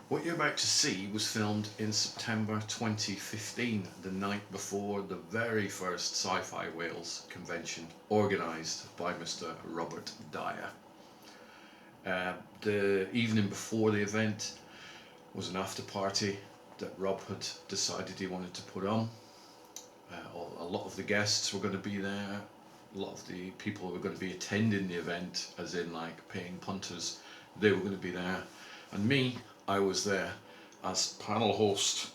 What you're about to see was filmed in September 2015, the night before the very first Sci-Fi Wales convention, organised by Mr. Robert Dyer. The evening before the event was an after party that Rob had decided he wanted to put on. A lot of the guests were going to be there. A lot of the people who were going to be attending the event, as in like paying punters, they were going to be there. And me, I was there as panel host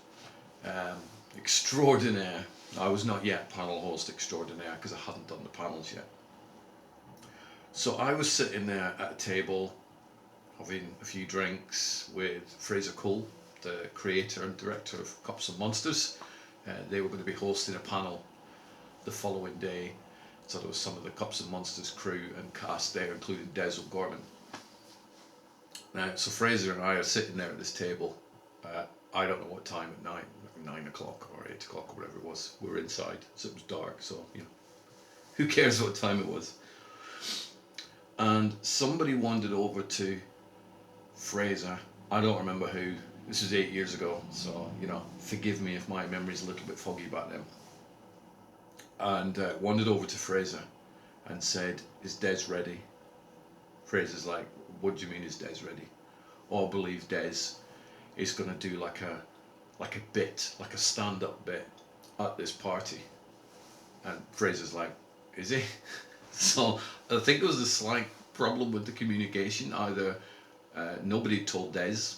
extraordinaire. I was not yet panel host extraordinaire because I hadn't done the panels yet. So I was sitting there at a table having a few drinks with Fraser Cole, the creator and director of Cops and Monsters. They were going to be hosting a panel the following day. So there was some of the Cops and Monsters crew and cast there, including Des OGorman. So Fraser and I are sitting there at this table. I don't know what time at night, 9 o'clock or 8 o'clock or whatever it was. We were inside, so it was dark. So who cares what time it was? And somebody wandered over to Fraser. I don't remember who. This was 8 years ago, so forgive me if my memory's a little bit foggy back then. And wandered over to Fraser and said, "Is Des ready?" Fraser's like, "What do you mean is Des ready?" "Oh, I believe Des is going to do like a bit, like a stand-up bit at this party." And Fraser's like, "Is he?" So I think there was a slight problem with the communication. Either nobody told Des,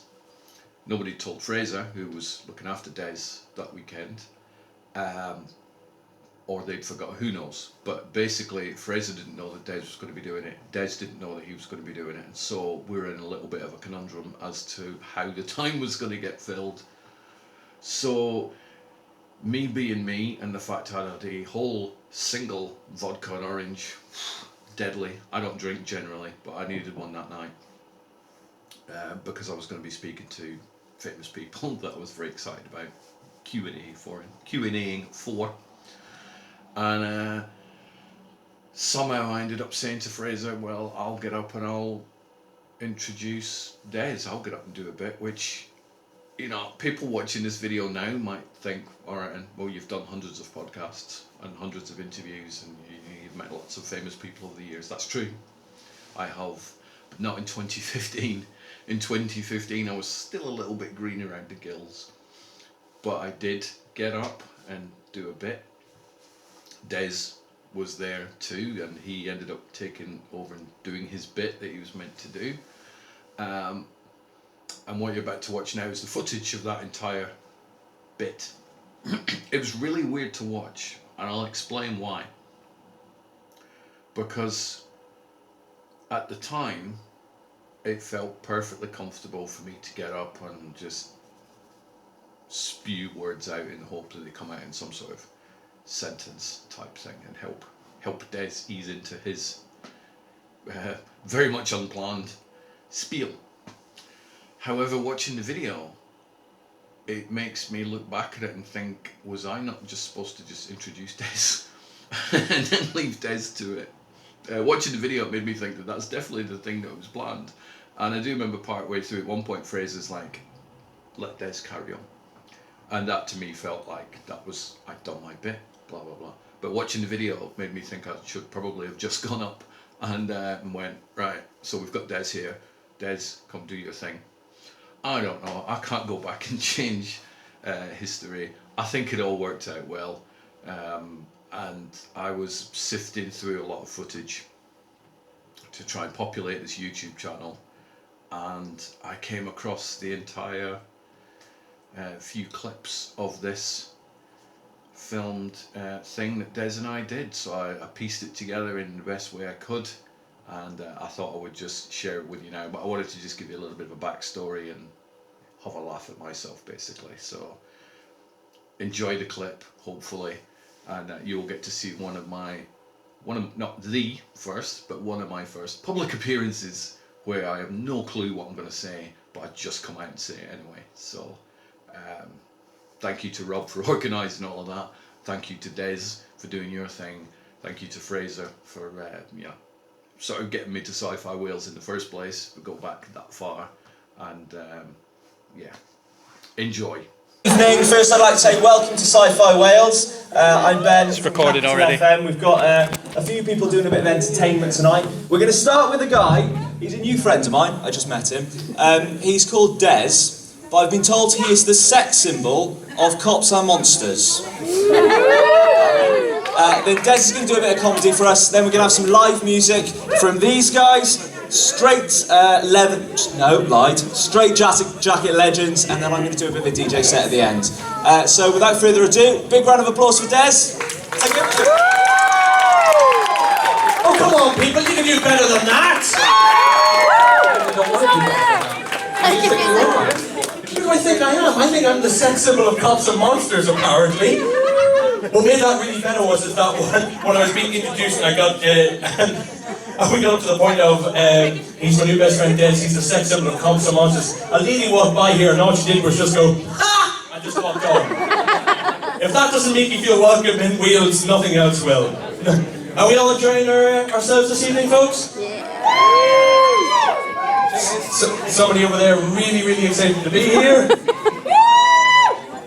nobody told Fraser, who was looking after Des that weekend, or they'd forgot, who knows. But basically Fraser didn't know that Des was going to be doing it, Des didn't know that he was going to be doing it, and so we were in a little bit of a conundrum as to how the time was going to get filled. So me being me, and the fact I had a whole single vodka and orange, deadly, I don't drink generally, but I needed one that night, because I was going to be speaking to famous people that I was very excited about Q&Aing for. And somehow I ended up saying to Fraser, "Well, I'll get up and I'll introduce Des. I'll get up and do a bit," which, people watching this video now might think, all right, and well, you've done hundreds of podcasts and hundreds of interviews and you've met lots of famous people over the years. That's true. I have, but not in 2015. In 2015, I was still a little bit green around the gills. But I did get up and do a bit. Des was there too, and he ended up taking over and doing his bit that he was meant to do. And what you're about to watch now is the footage of that entire bit. It was really weird to watch, and I'll explain why. Because at the time, it felt perfectly comfortable for me to get up and just spew words out in the hope that they come out in some sort of sentence type thing and help Des ease into his very much unplanned spiel. However, watching the video, it makes me look back at it and think, was I not just supposed to just introduce Des and then leave Des to it? Watching the video, it made me think that that's definitely the thing that was planned. And I do remember part way through, at one point Fraser's like, "Let Des carry on." And that to me felt like that was, I'd done my bit, blah blah blah. But watching the video made me think I should probably have just gone up and went, "Right, so we've got Des here. Des, come do your thing." I don't know, I can't go back and change history. I think it all worked out well. And I was sifting through a lot of footage to try and populate this YouTube channel, and I came across the entire few clips of this filmed thing that Des and I did. So I pieced it together in the best way I could, and I thought I would just share it with you now. But I wanted to just give you a little bit of a backstory and have a laugh at myself, basically. So enjoy the clip, hopefully, and you'll get to see one of not the first, but one of my first public appearances where I have no clue what I'm going to say, but I just come out and say it anyway. So thank you to Rob for organising all of that. Thank you to Des for doing your thing. Thank you to Fraser for sort of getting me to Sci-Fi Wales in the first place. We go back that far, and yeah, enjoy. Evening. First, I'd like to say welcome to Sci-Fi Wales. I'm Ben. It's recorded already. FM. We've got a few people doing a bit of entertainment tonight. We're going to start with a guy. He's a new friend of mine. I just met him. He's called Des, but I've been told he is the sex symbol of Cops and Monsters. Then Des is going to do a bit of comedy for us. Then we're going to have some live music from these guys. Straight Straight Jacket legends, and then I'm going to do a bit of a DJ set at the end. So without further ado, big round of applause for Des. Thank you. Oh, come on, people, you can do better than that! Who do I think I am? I think I'm the sex symbol of Cops and Monsters, apparently. What made that really better was that when I was being introduced and I got... we got up to the point of, he's my new best friend Des, he's the sex symbol of Cops and Monsters. A lady walked by here and all she did was just go, ha! And just walked on. If that doesn't make you feel welcome in Wales, nothing else will. Are we all enjoying ourselves this evening, folks? Yeah. Somebody over there really, really excited to be here.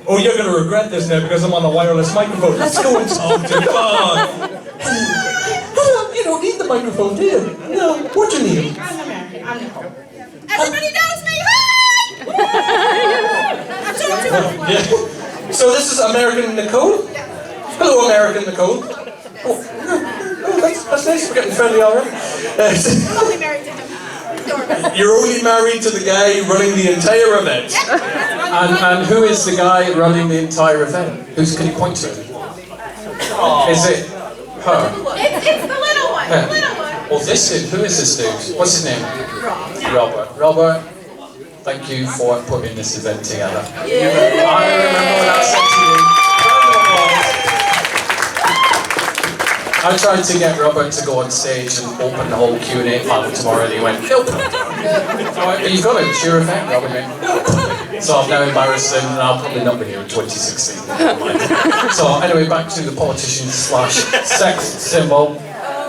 Oh, you're going to regret this now because I'm on a wireless microphone. Let's go and talk to him. Come on. You don't need the microphone, do you? No. What's your name? I'm American. I'm Nicole. Everybody knows me. Hi! Yeah. So this is American Nicole? Hello, American Nicole. Oh, that's nice. We're getting friendly already. Only married to him. You're only married to the guy running the entire event. And who is the guy running the entire event? Can you point to? Is it her? It's the little one. The little one. Well, who is this dude? What's his name? Robert. Robert, thank you for putting this event together. Yeah. I remember when I said to you, I tried to get Robert to go on stage and open the whole Q&A panel tomorrow, and he went, nope. But you've got it, it's your event, Robert. So I've now embarrassed him, and I'll probably not be here in 2016. So anyway, back to the politician / sex symbol.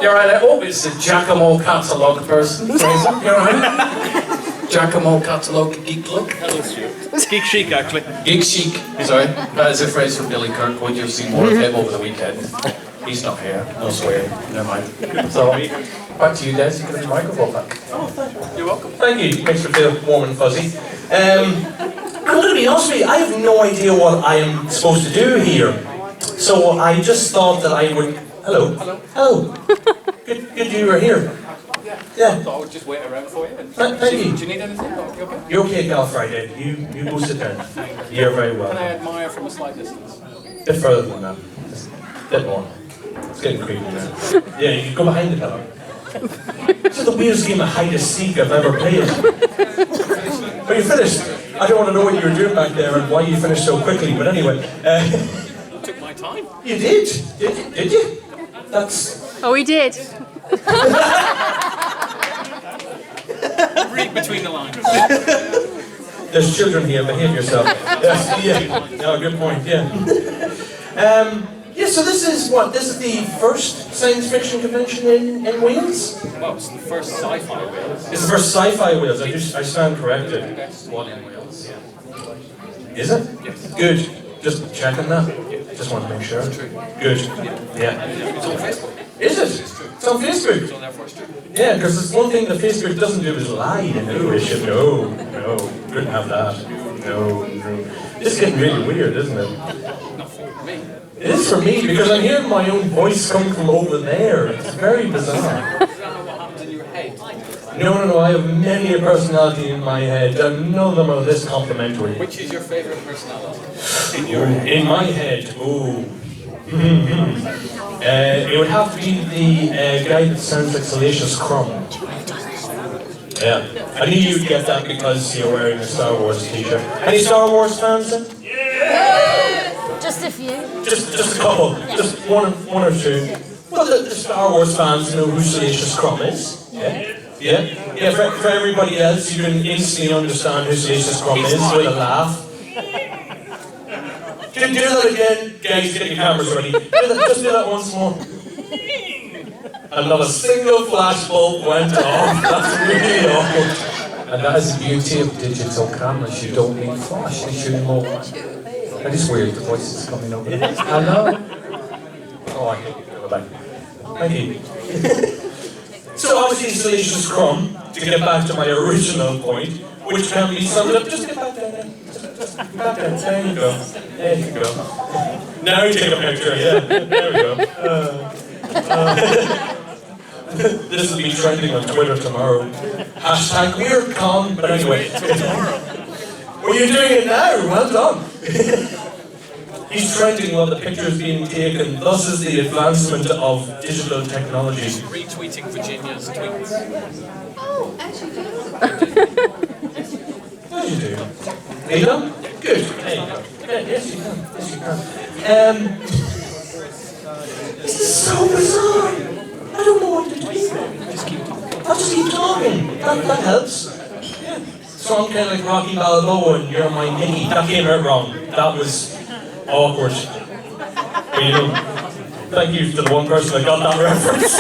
You're right, I hope it's the Giacomo catalogue person. Fraser, you're right. Giacomo catalogue geek look. Hello, Stuart. It's Geek Chic, actually. Geek chic, sorry. That is a phrase from Billy Kirkwood. You've seen more of him over the weekend. He's not here, no swearing, never mind. So, back to you guys, you can have your microphone back. Oh, thank you. You're welcome. Thank you, makes me feel warm and fuzzy. I'm going to be honest with you, I have no idea what I am supposed to do here. So I just thought that I would... Hello. Hello. Hello. Good you were here. Yeah. I would just wait around for you. Thank you. Do you need anything? Oh, you okay? You're okay, Gal Friday. You go sit down. You're very well. Can I admire from a slight distance? A bit further than that. Just a bit more. It's getting creepy now. Yeah, you can go behind the pillar. This is the weirdest game of hide and seek I've ever played. Are you finished? I don't want to know what you were doing back there and why you finished so quickly, but anyway. You took my time. You did? Did you? That's... Oh, we did. Read between the lines. There's children here, behave yourself. Yeah, no, good point, yeah. Yeah, so this is what? This is the first science fiction convention in Wales? Well, it's the first Sci-Fi Wales. It's the first Sci-Fi Wales, I stand corrected. Best one in Wales, yeah. Is it? Yes. Good. Just checking that. Just want to make sure. Good. Yeah. It's on Facebook. Is it? It's on Facebook. It's on there first, too. Yeah, because it's one thing that Facebook doesn't do is lie. No, it should. No, couldn't have that. No. It's getting really weird, isn't it? Not for me. It is for me because I'm hearing my own voice come from over there. It's very bizarre. Is that what happens in your head? No, I have many a personality in my head, and none of them are this complimentary. Which is your favourite personality? In my head, it would have to be the guy that sounds like Salacious Crumb. Yeah. I knew you'd get that because you're wearing a Star Wars t-shirt. Any Star Wars fans then? Just a few. Just a couple. Just one or two. Well, the Star Wars fans know who Salacious Crumb is. Yeah. For everybody else, you can instantly understand who Salacious Crumb is with a laugh. Do that again, guys. Get your cameras ready. Just do that once more. And not a single flash bulb went off. That's really awkward. And that is the beauty of digital cameras. You don't need flash, you shoot more. That is weird, the voice is coming over. Hello? Oh, I hate you. Bye-bye. Thank you. So obviously installation scrum, to get back to my original point, which can be summed up, just get back there. Just get back there. There you go. There you go. Now you take a picture, yeah. There we go. This will be trending on Twitter tomorrow. Hashtag we're calm, but anyway. Well, you're doing it now, well done. He's trending while the picture is being taken. Thus is the advancement of digital technology. Retweeting Virginia's tweets. Oh, actually, do. How do you do? Are you done? Good. There you go. Yeah, yes, you can. Yes, you can. This is so bizarre. I don't know what to do. I'll just keep talking. That helps. Yeah. So I'm kind of like Rocky Balboa and you're my Nicky. That came out wrong. That was awkward. But you know, thank you to the one person that got that reference.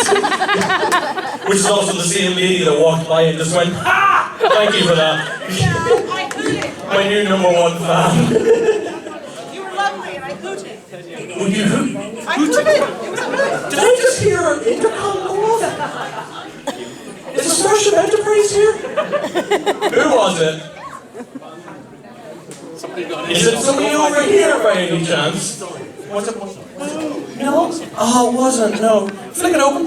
Which is also the same lady that walked by and just went, ha! Thank you for that. Yeah, I couldn't. My new #1 fan. You were lovely and I couldn't. Would you? I couldn't. It was a hoot. Did I just hear an intercom go off? Is the Starship Enterprise here? Who was it? Is it somebody over here by any chance? Was it? No? Oh, it wasn't, no. Flick it open.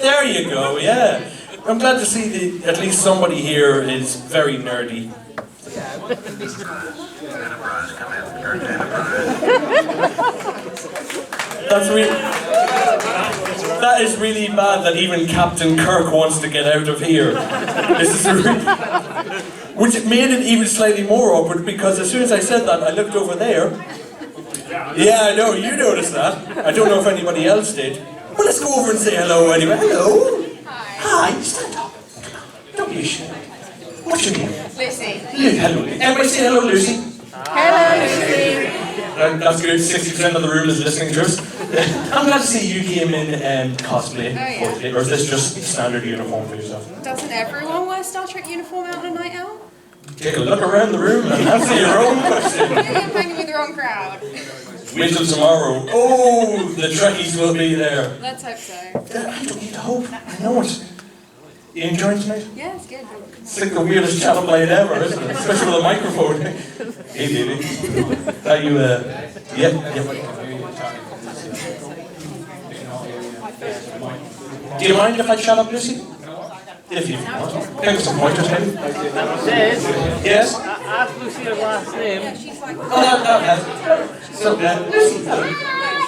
There you go, yeah. I'm glad to see that at least somebody here is very nerdy. That is really bad that even Captain Kirk wants to get out of here. This is which made it even slightly more awkward because as soon as I said that, I looked over there. Yeah, I know, you noticed that. I don't know if anybody else did. Well, let's go over and say hello anyway. Hello. Hi. Stand up. Don't be ashamed. What's your name? Lucy. Hello. Everybody say hello, Lucy. Hello, Lucy. That's good. 60% of the room is listening to us. I'm glad to see you came in cosplay. Oh, yeah. Or is this just standard uniform for yourself? Doesn't everyone wear Star Trek uniform out on a night out? Take a look around the room and answer your own question. Maybe I'm hanging with the wrong crowd. Wait till tomorrow. Oh, the Trekkies will be there. Let's hope so. I don't need hope. I know it. You enjoying tonight? Yeah, it's good. It's like the weirdest channel blade ever, isn't it? Especially with a microphone. Hey, baby. Are you, yep. Do you mind if I shut up, Lucy? If you want. Give us some pointers, maybe. Yes? Ask Lucy her last name. Yeah, she's like, Oh, no. So, Lucy, hello.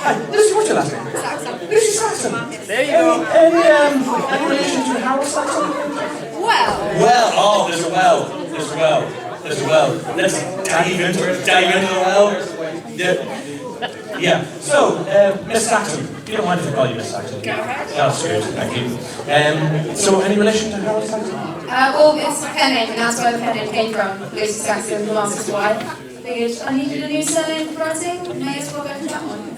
Hi, Lucy, what's your last name? Saxon. Lucy Saxon. There you go. Any relation to Harold Saxon? well, Well, oh, there's a well. Let's dive into the well. Yeah. So, Miss Saxon, you don't mind if I call you Miss Saxon? go ahead. That's good, thank you. So, any relation to Harold Saxon? August, pen name, and that's where the pen name came from. Lucy Saxon, the master's wife. Figured I needed a new surname for writing, may as well go for that one.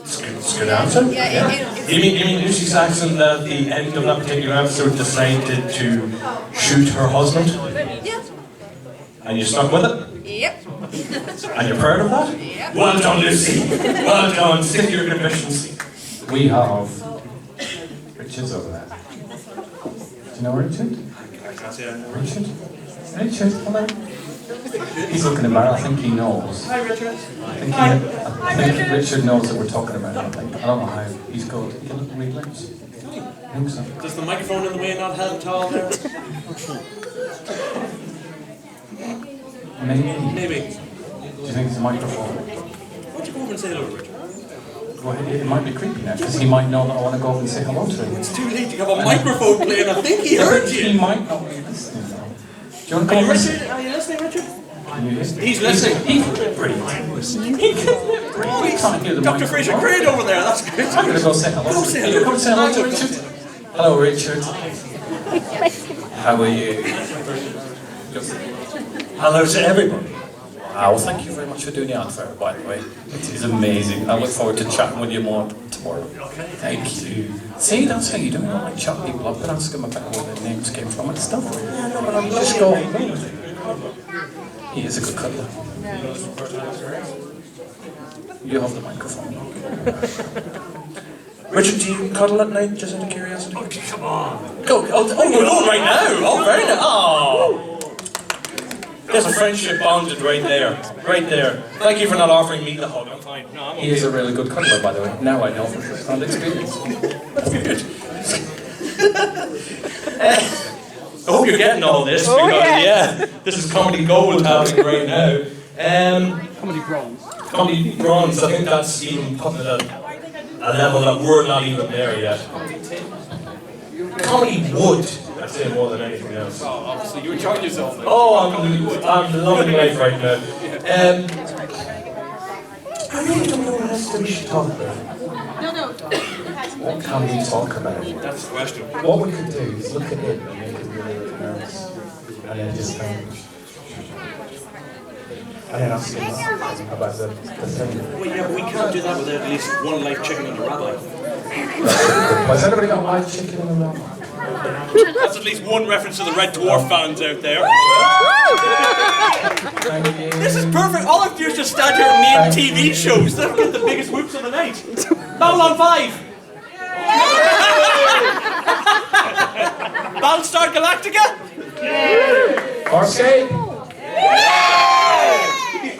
It's a good answer. Yeah, You mean Lucy Saxon at the end of that particular episode decided to shoot her husband? Yeah. And you stuck with it? Yep. And you're proud of that? Yep. Well done, Lucy. Well done. Stick to your convictions. We have Richard's over there. Do you know Richard? Richard, hello. He's looking about, I think he knows. Hi, Richard. I think Richard knows that we're talking about him. I don't know how. He's called. He doesn't read lips. I think so. Does the microphone in the way not help at all there? Maybe. Maybe. Do you think it's a microphone? Why don't you go over and say hello, Richard? Go ahead. It might be creepy now because he might know that I want to go over and say hello to him. It's too late. You have a microphone playing. I think he heard He you. might not be listening though. Do you want to go Are you over and listening? Are you listening, Richard? Can you listen? He's listening. He could be brilliant. He could be brilliant. He can't hear the Dr. microphone. Fraser Crane over there. That's good. I'm going to go say hello. Go say hello. Go say hello to Richard. Hello, Richard. How are you? Hello to everybody. Well, thank you very much for doing the advert, by the way. It is amazing. I look forward to chatting with you more tomorrow. Thank you. See, that's how you do it. I don't like chat people up and ask them about where their names came from and stuff. You just go, he is a good cuddler. You have the microphone. Richard, do you cuddle at night, just out of curiosity? Oh, come on. Go. Oh, we're going right now. Oh, very nice. Oh. There's a friendship bonded right there. Right there. Thank you for not offering me the hug. I'm fine. No, I'm okay. He is a really good cuddler, by the way. Now I know from first-hand experience. That's good. I hope you're getting all this, because, this is comedy gold happening right now. Comedy bronze. Comedy bronze, I think that's even putting it at a level that we're not even there yet. Comedy wood, I'd say, more than anything else. Oh, obviously, you're enjoying yourself. Oh, I'm loving life right now. I really don't know what else we should talk about. What can we talk about? That's the question. What we could do is look at it and make it really nervous. And then just think. And then ask him about the thing. Well, yeah, but we can't do that without at least one live chicken and a rabbi. Has anybody got live chicken in the room? That's at least one reference to the Red Dwarf fans out there. This is perfect. All I have to do is just stand here and name TV shows. That'll get the biggest whoops of the night. Babylon 5. Battlestar Galactica. Farscape?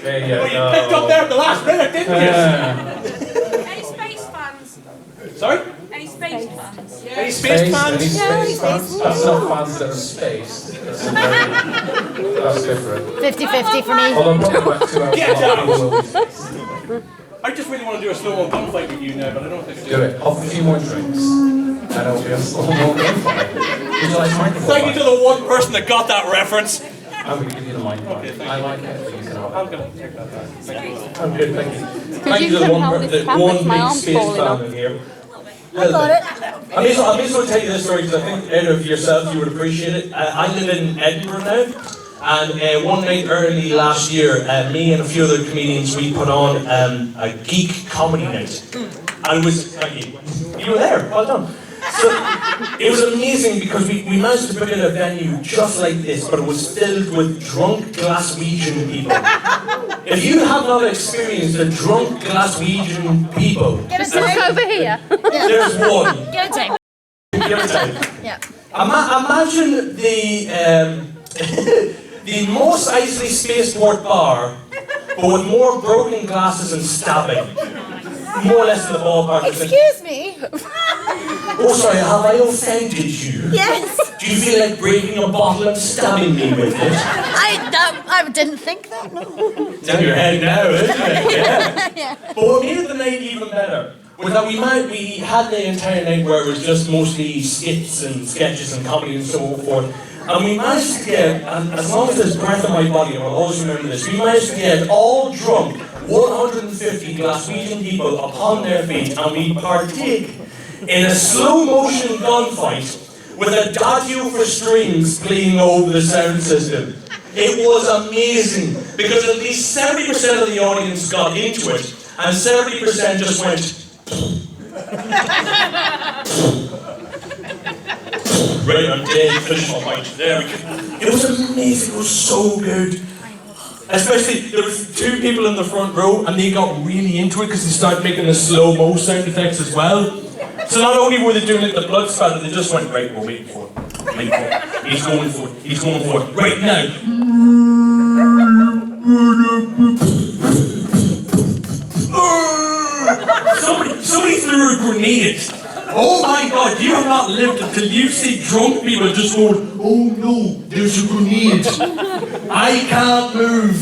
There you Oh, you picked up there at the last minute, didn't you? Any space fans? Sorry? Any space fans? Any space fans? Any space fans? That's not fans that are in space. That's different. 50-50 for me. Although probably about 2 hours Get long, out! we will be space. I just really want to do a slow-mo gunfight with you now, but I don't think I Do it. Have a few more drinks. And it'll be a slow-mo gunfight. Would you like microphone? Thank you to the one person that got that reference. I'm going to give you the microphone. Okay, thank I you. like it, but you can have I'm it. going to take that back. Thank you. I'm good, thank you. Thank you to the one big space fan in here. I got it. I may as well tell you this story because I think out of yourself you would appreciate it. I live in Edinburgh now, and one night early last year, me and a few other comedians, we put on a geek comedy night. And it was, thank you. You were there, well done. So it was amazing because we managed to put in a venue just like this, but it was filled with drunk Glaswegian people. If you have not experienced a drunk Glaswegian people, Get a tape over here. there's one. Get a tape. Give it time. Yeah. Imagine the the Mos Eisley Spaceport bar, but with more broken glasses and stabbing. More or less in the ballpark. Excuse me. Oh, sorry, have I offended you? Yes. Do you feel like breaking a bottle and stabbing me with it? I didn't think that. No. It's in your head now, isn't it? Yeah. Yeah. But what made the night even better was that we had the entire night where it was just mostly skits and sketches and comedy and so forth. And we managed to get, and as long as there's breath in my body, I will always remember this, we managed to get all drunk 150 Glaswegian people upon their feet, and we partake in a slow motion gunfight with a Daddio for strings playing over the sound system. It was amazing because at least 70% of the audience got into it, and 70% just went. Right, I'm dead, finish my fight. There we go. It was amazing, it was so good. Especially, there was 2 people in the front row and they got really into it because they started making the slow-mo sound effects as well. So not only were they doing it the blood spatter, they just went, right, we're waiting for it. Waiting for it. He's going for it. He's going for it. Right now. Somebody threw a grenade. Oh my god, you have not lived until you see drunk people just going, oh no, there's a grenade. I can't move.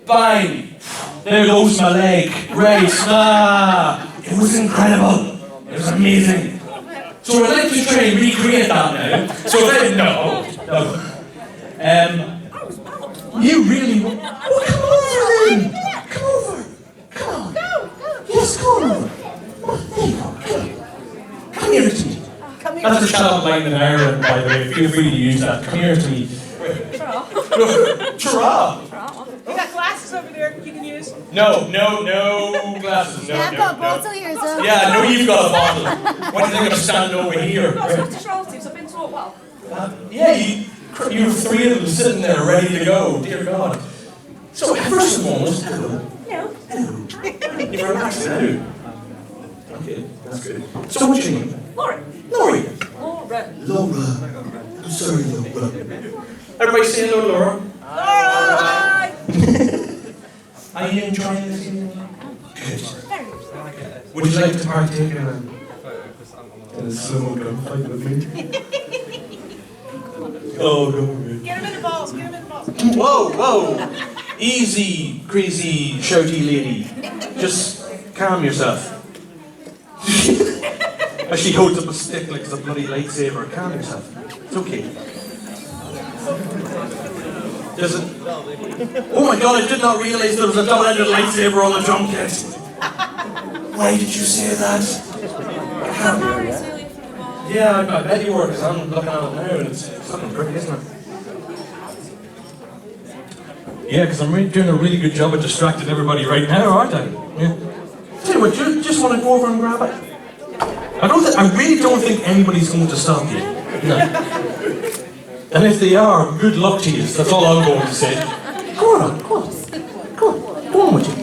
Fine. There goes my leg. Right. It was incredible. It was amazing. So I'd like to try and recreate that now. So no. You really oh, come over then. Come over. Come on. Yes, come over. There you go. Come here to me. That's a child line in Ireland, by the way. Feel free to use that. Come here to me. Tra. got glasses over there you can use. No glasses. No, Yeah, I've no, got a no. bottle here as well. Yeah, I know you've got a bottle. What do you think I'm standing over here? Got Scottish relatives, I've been to it well. Yeah, you have three of them sitting there ready to go. Dear God. So, first and foremost, hello. No. You're very nice now. Okay, that's good. So, what's your name? Lauren. Laurie. Laura. Laura. I'm sorry, Laura. Everybody say hello, Laura. Hi. Are you enjoying this evening? Good. Very. Would you like to partake in a slow gunfight with me? Oh, no. Get him in the balls, get him in the balls. Whoa. Easy, crazy, shouty lady. Just calm yourself. As she holds up a stick like it's a bloody lightsaber. Calm yourself. It's okay. There's a... Oh my god, I did not realize there was a double-ended lightsaber on the drum kit. Why did you say that? Yeah, I bet you were, because I'm looking at it now and it's fucking pretty, isn't it? Yeah, because I'm doing a really good job of distracting everybody right now, aren't I? Yeah. Tell you what, you just want to go over and grab it? I really don't think anybody's going to stop you. No. And if they are, good luck to you. That's all I'm going to say. Go on with you.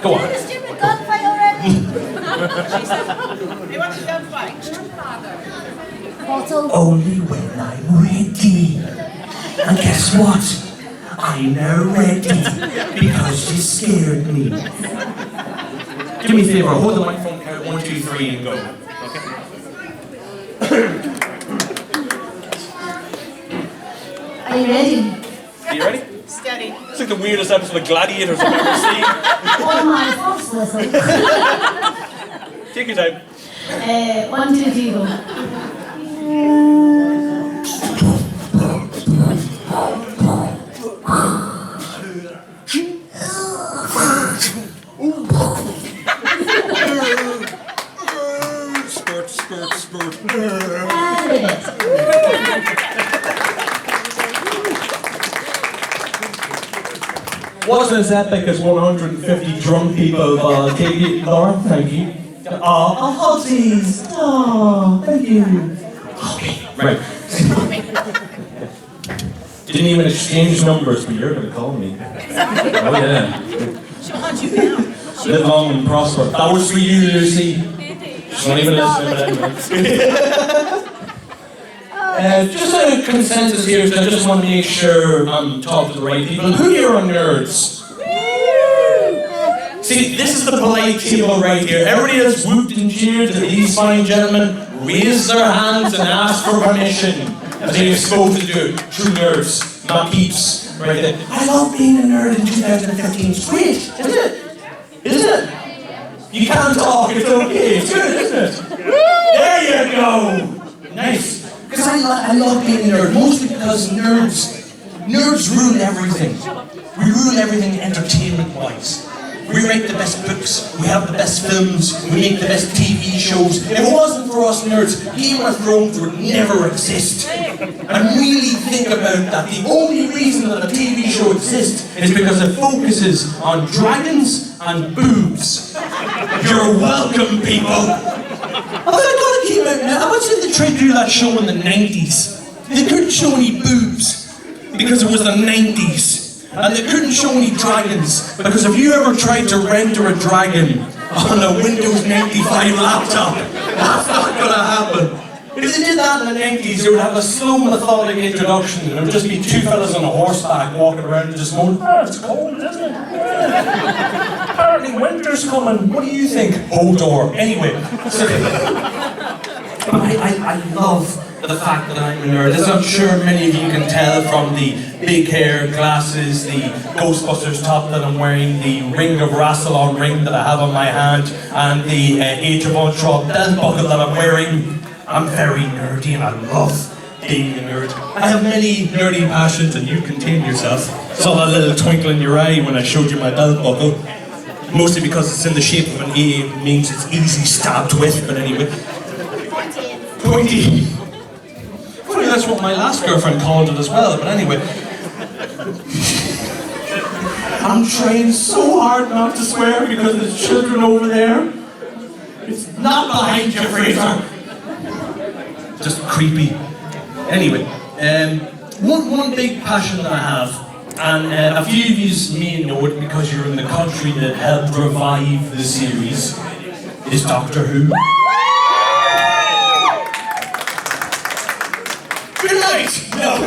Go on. Stupid gunfight already. They want to gunfight. Bottle. Only when I'm ready. And guess what? I'm now ready because you scared me. Do me a favour, hold the microphone, count 1, 2, 3 and go. Okay? Are you ready? Are you ready? Steady. It's like the weirdest episode of Gladiators I've ever seen. Oh my first whistle. Take your time. 1, 2, 3, go. Spurt. Wasn't as epic as 150 drunk people, but Laura, thank you. Oh, hotties! Oh, thank you. Okay, right. Didn't even exchange numbers, but you're gonna call me. Oh yeah. She'll hunt you down. Live long and prosper. That was for you, Lucy. She's not even listening, but anyway. Just a consensus here, so I just want to make sure I'm talking to the right people. Who here are nerds? See, this is the polite table right here. Everybody that's whooped and cheered to these fine gentlemen raised their hands and asked for permission, as they were supposed to do. True nerds, not peeps. Right there. I love being a nerd in 2015. It's great, isn't it? Isn't it? You can't talk, it's okay. It's good, isn't it? There you go! Nice. Because I love being a nerd, mostly because nerds ruin everything. We ruin everything entertainment-wise. We write the best books, we have the best films, we make the best TV shows. If it wasn't for us nerds, Game of Thrones would never exist. And really think about that. The only reason that a TV show exists Is because it focuses on dragons and boobs. You're welcome, people. Oh, they're gonna keep out now. I watched they tried to do that show in the 90s. They couldn't show any boobs because it was the 90s. And they couldn't show any dragons because if you ever tried to render a dragon on a Windows 95 laptop, that's not gonna happen. If they did that in the 90s, they would have a slow, methodic introduction, and it would just be two fellas on a horseback walking around and just going, "Oh, it's cold, isn't it? Apparently winter's coming. What do you think, Hodor?" Anyway, so, I love the fact that I'm a nerd. As I'm sure many of you can tell from the big hair, glasses, the Ghostbusters top that I'm wearing, the Ring of Rassilon ring that I have on my hand, and the Age of Ultron belt buckle that I'm wearing. I'm very nerdy and I love being a nerd. I have many nerdy passions and you contain yourself. Saw that little twinkle in your eye when I showed you my belt buckle. Mostly because it's in the shape of an A, it means it's easy stabbed with, but anyway. Pointy. that's what my last girlfriend called it as well, but anyway. I'm trying so hard not to swear because there's children over there. It's not behind you, Fraser. Just creepy. Anyway, one big passion that I have, and a few of you may know it because you're in the country that helped revive the series, is Doctor Who. Good night! No.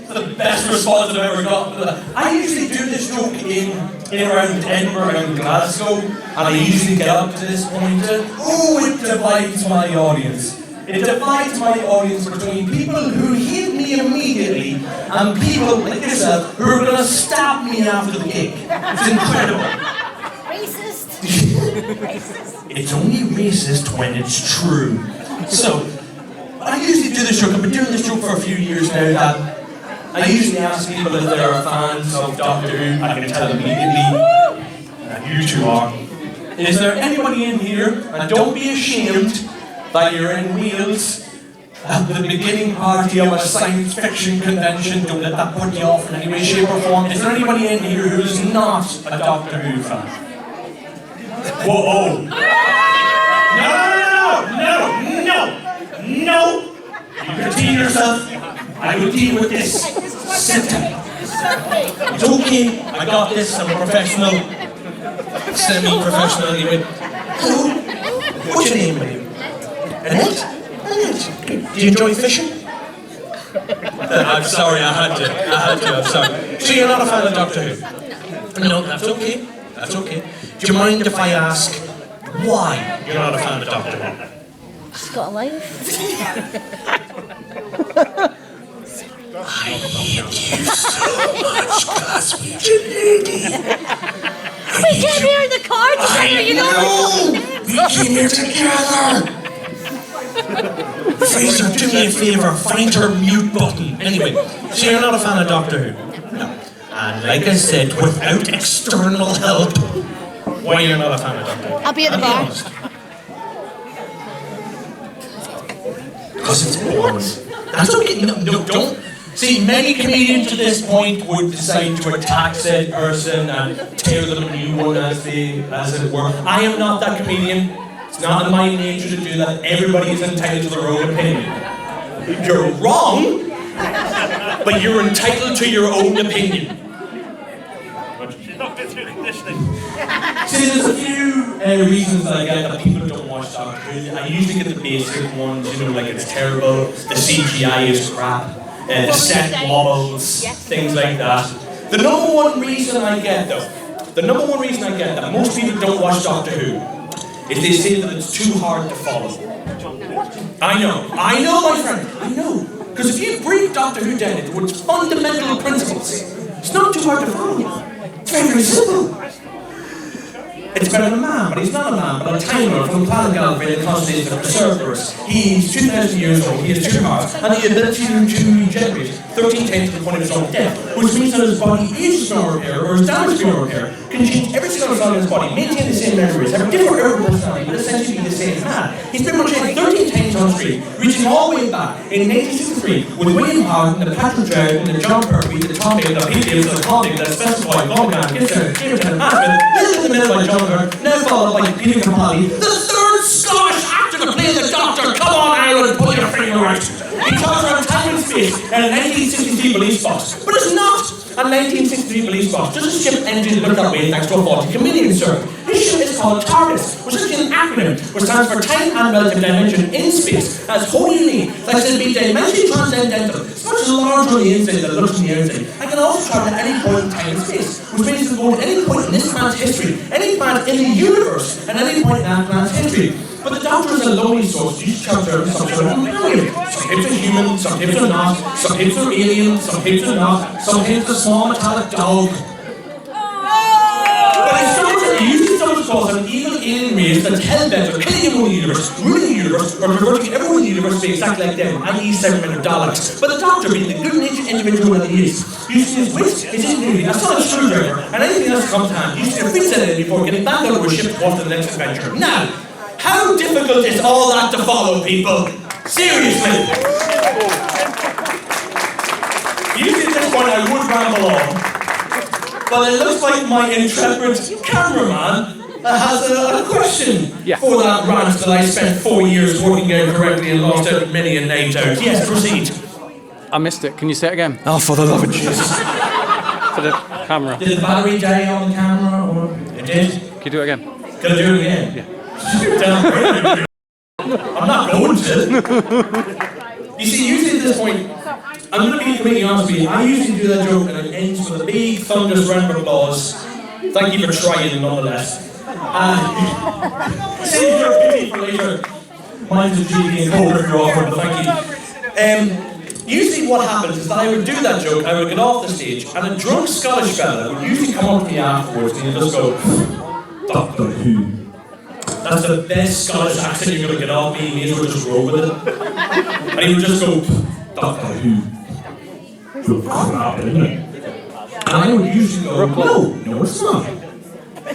The best response I've ever got. I usually do this joke in around Edinburgh and Glasgow, and I usually get up to this point and, it divides my audience. It divides my audience between people who hate me immediately and people like yourself who are going to stab me after the gig. It's incredible. Racist. It's only racist when it's true. So, I usually do this joke. I've been doing this joke for a few years now that I usually ask people if they are fans of Doctor Who. I can tell immediately that you two are. Is there anybody in here, and don't be ashamed that you're in Wales at the beginning party of a science fiction convention, don't let that put you off in any way, shape or form. Is there anybody in here who is not a Doctor Who fan? Whoa! No! You contain yourself. I will deal with this. Sit down. It's okay. I got this. I'm a professional. Semi-professional anyway. Hello. What's your name, babe? Annette? Do you enjoy fishing? I'm sorry, I had to, I'm sorry. So you're not a fan of Doctor Who? No, that's okay. That's okay. Do you mind if I ask why you're not a fan of Doctor Who? She's got a life. I hate you so much, Glaswegian lady. We came here in the car together, you know. We came here together. Fraser, do me a favour, find her mute button. Anyway, so you're not a fan of Doctor Who? No. And like I said, without external help, why you're not a fan of Doctor Who? I'll be at the bar. Because it's boring. That's okay. No, don't. See, many comedians to this point would decide to attack said person and tear them a new one as it were. I am not that comedian. It's not in my nature to do that. Everybody is entitled to their own opinion. You're wrong, but you're entitled to your own opinion. See, there's a few reasons that I get that people don't watch Doctor Who. I usually get the basic ones, like it's terrible, the CGI is crap, the set wobbles, things like that. The number one reason I get that most people don't watch Doctor Who is they say that it's too hard to follow. I know, my friend, I know. Because if you break Doctor Who down into its fundamental principles, it's not too hard to follow. It's very, very simple. It's about a man, but he's not a man, but a timer from the planet Gallifrey, the constellation of Cerberus. He's 2,000 years old, he has 2 hearts, and the ability to regenerate 13 times to the point of his own death, which means that his body ages beyond repair, or is damaged beyond repair, can change every single cell in his body, maintain the same memories, have a different urban personality, but essentially be the same man. He's been portrayed 13 times on screen, reaching all the way back in 1963 with William Howard, the Patrick Drought, the John Kirby, the Tom Baker, the Pete Davis, the Tom Baker, the Specified, Von Gunn, Gibson, James Hansen, Little in the Middle by John Kirby, now followed by Peter Capaldi, the third Scottish actor to play the Doctor. Come on, Ireland, pull your finger out. He talks around time and space in a 1963 police box. But it's not a 1963 police box. Just a ship engine built that way thanks to a faulty chameleon, sir. This ship is called TARDIS, which is actually an acronym which stands for Time and Relative Dimension in Space, as wholly that can be dimensionally transcendental. It's much larger on the inside than it looks on the outside. I can also travel at any point in time and space, which means you can go to any point in this man's history, any planet in the universe, and any point in that man's history. But the Doctor is a lonely source. You travel there with some sort of alien. Some hips are human, some hips are not, some hips are alien, some hips are not, some hips are a small metallic dog. But I usually stumble across an evil alien race that's hell-bent on killing everyone in the universe, ruining the universe, or reverting everyone in the universe to be exactly like them, i.e. 7 million Daleks. But the Doctor, being the good-natured individual that he is, using his wit, his ingenuity, a solid screwdriver, and anything else that comes to hand, using a fixed enemy before getting back out of a ship off to the next adventure. Now, how difficult is all that to follow, people? Seriously! Usually at this point I would ramble on, but it looks like my intrepid cameraman has a question for that rant that I spent 4 years working out correctly and lost out many a night out. Yes, proceed. I missed it. Can you say it again? Oh, for the love of Jesus. For the camera. Did the battery die on the camera, or it did? Can you do it again? Can I do it again? Yeah. I'm not going to. You see, usually at this point, I'm going to be completely honest with you. I usually do that joke and it ends with a big thunderous round of applause. Thank you for trying, nonetheless. Save your pity for later. Mine's a GB and colder if you're offering, but thank you. Usually what happens is that I would do that joke, I would get off the stage, and a drunk Scottish fella would usually come up to me afterwards and he'd just go, Doctor Who. That's the best Scottish accent you're going to get off me, may as well just roll with it. And he would just go, Doctor Who. You're crap, isn't it? And I would usually go, no, it's not.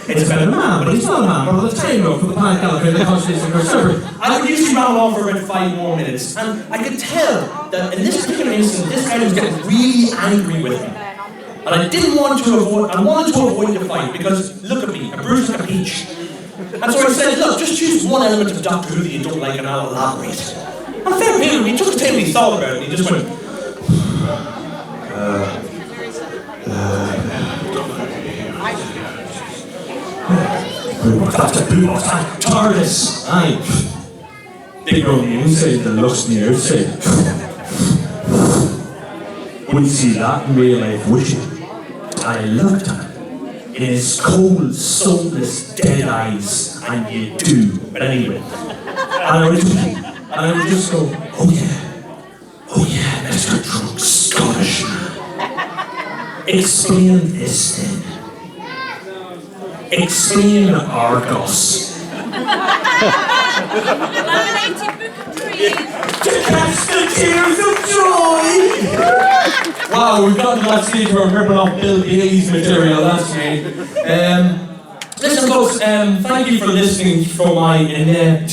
It's about a man, but he's not a man, but the time for the planet Gallagher and the constellation of server. I would usually ramble on for about 5 more minutes, and I could tell that in this particular instance, this guy was getting really angry with me. And I didn't want to avoid, I wanted to avoid the fight, because look at me, a bruise like a peach. And so I said, look, just choose one element of Doctor Who that you don't like and I'll elaborate. And fair play to him, he took his time and he thought about it, and he just went, Dr. Who, TARDIS, aye. Big on the inside, the looks on the outside. Wouldn't see that in real life, would you? And I looked at him in his cold, soulless, dead eyes, and you do. But anyway, and I would just go, oh yeah, Mr. Drunk Scottish man. Explain this then. Explain Argos. To catch the tears of joy! Wow, we've gotten to that stage where we're ripping off Bill Gailey's material, that's great. Listen folks, thank you for listening for my inept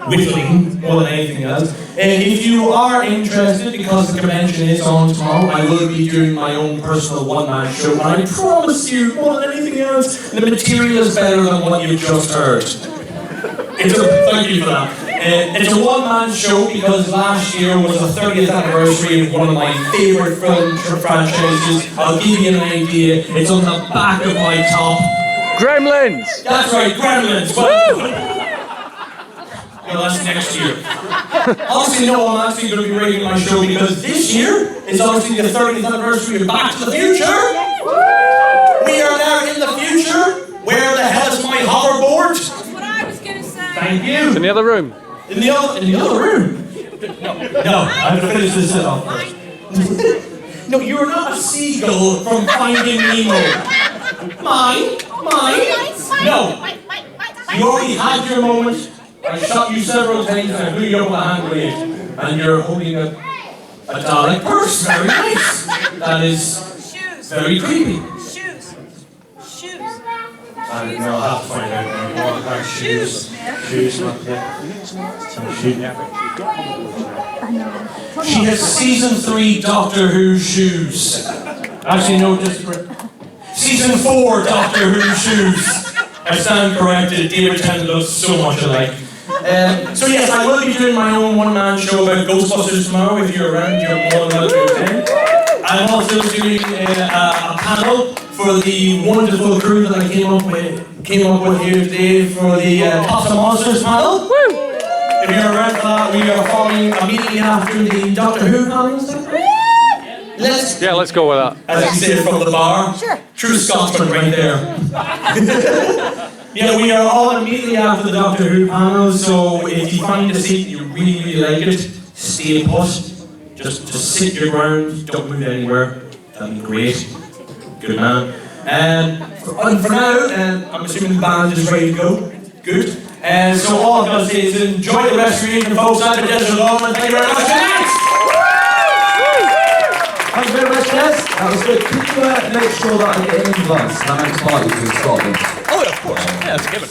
whittling more than anything else. If you are interested, because the convention is on tomorrow, I will be doing my own personal one-man show, and I promise you, more than anything else, the material is better than what you've just heard. Thank you for that. It's a one-man show because last year was the 30th anniversary of one of my favourite film franchises. I'll give you an idea. It's on the back of my top. Gremlins! That's right, Gremlins. Well, that's next year. Obviously, no, I'm actually going to be rating my show because this year is obviously the 30th anniversary of Back to the Future. We are now in the future. Where the hell is my hoverboard? That's what I was going to say. Thank you. In the other room. In the other room? No, I have to finish this off first. No, you're not a seagull from Finding Nemo. Mine? No. You already had your moment. I shot you several times and I blew you up with a hand grenade. And you're holding a Dalek purse. Very nice. That is very creepy. Shoes. I don't know, I'll have to find out now. Shoes, not there. She has season 3 Doctor Who shoes. Actually, no, just season 4 Doctor Who shoes. I stand corrected. David Tennant looks so much alike. So yes, I will be doing my own one-man show about Ghostbusters tomorrow. If you're around, you're more than welcome to attend. I'm also doing a panel for the wonderful crew that I came up with here today for the Pops and Monsters panel. If you're around for that, we are following immediately after the Doctor Who panel. Let's go with that. As you say from the bar. Sure. True Scotsman right there. Yeah, we are all immediately after the Doctor Who panel, so if you find a seat you really like it, stay put. Just sit your ground, don't move anywhere. That'd be great. Good man. For now, I'm assuming the band is ready to go. Good. So all I've got to say is enjoy the rest of your evening, folks. I'm OGorman. Thank you very much. Thank you very much, Des. That was good. Could you make sure that I get an invite to the next party in Scotland? Oh, of course. Yeah, it's a given.